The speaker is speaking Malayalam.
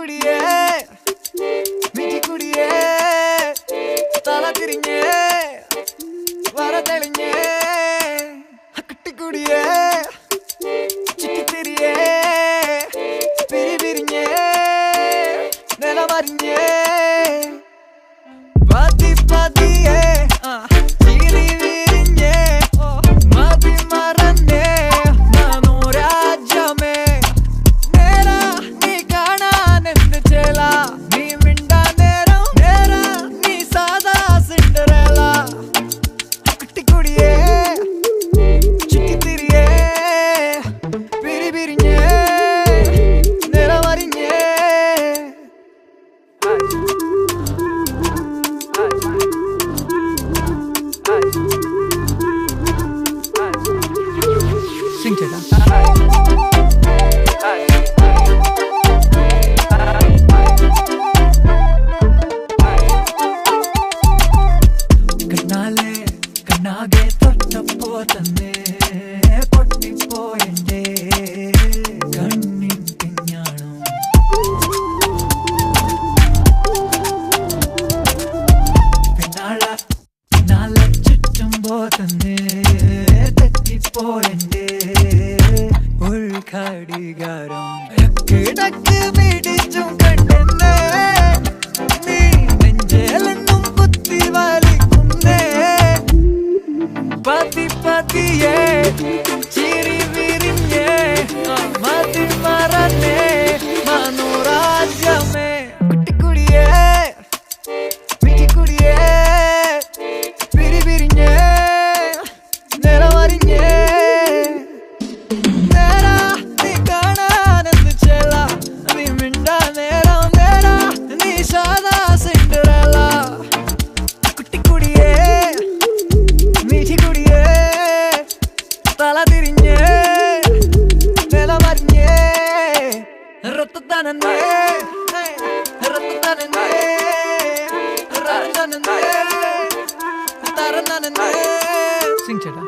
കുട്ടിക്കുടിയേ മിറ്റിക്കുടിയേ തല തിരിഞ്ഞേ വര തെളിഞ്ഞേ കുട്ടിക്കുടിയേ ചുറ്റിത്തിരിയേ പിരിപിരിഞ്ഞേ നിലമറിഞ്ഞേ പതി പതിയേ ചിരി വിരിഞ്ഞേ മതി മറന്നേ മനോരാജ്യമേ നേരാ നീ കാണാൻ എന്ത് ചേല നീ മിണ്ടാ നേരം നേരാ നീ സാദാ സിൻഡറേല കുട്ടിക്കുടിയേ ചുറ്റിത്തിരിയേ പിരിപിരിഞ്ഞേ നിലമറിഞ്ഞേ Sing Cheta. കണ്ണാലെ കണ്ണാകെ തൊട്ടപ്പോ തന്നെ പൊട്ടിപ്പോയെന്റെ കണ്ണിൻ പിഞ്ഞാണോ പിന്നാലെ ചുറ്റുമ്പോ തന്നെ തെറ്റിപ്പോയെന്റെ ഉൾഘടികാരം കിടക്ക് പിടിച്ചും കണ്ടെന്നേ നീ നെഞ്ചേലെന്നും കുത്തി വലിക്കുന്നേ പതി പതിയേ ചിരി വിരിഞ്ഞേ മതി മറന്നേ മനോരാജ്യമേ കുട്ടിക്കുടിയേ മിറ്റിക്കുടിയേ പിരിപിരിഞ്ഞേ നിലമറിഞ്ഞേ നേരാ നീ കാണാനെന്ത് ചേല നീ മിണ്ടാ നേരം നേരാ നീ സാദാ സിൻഡറേല കുട്ടിക്കുടിയേ മിറ്റിക്കുടിയേ തല തിരിഞ്ഞേ നിലമറിഞ്ഞേ റത്തനന്നേ റത്തനന്നേ റത്തനന്നേ തരനന്നേ Sing Cheta.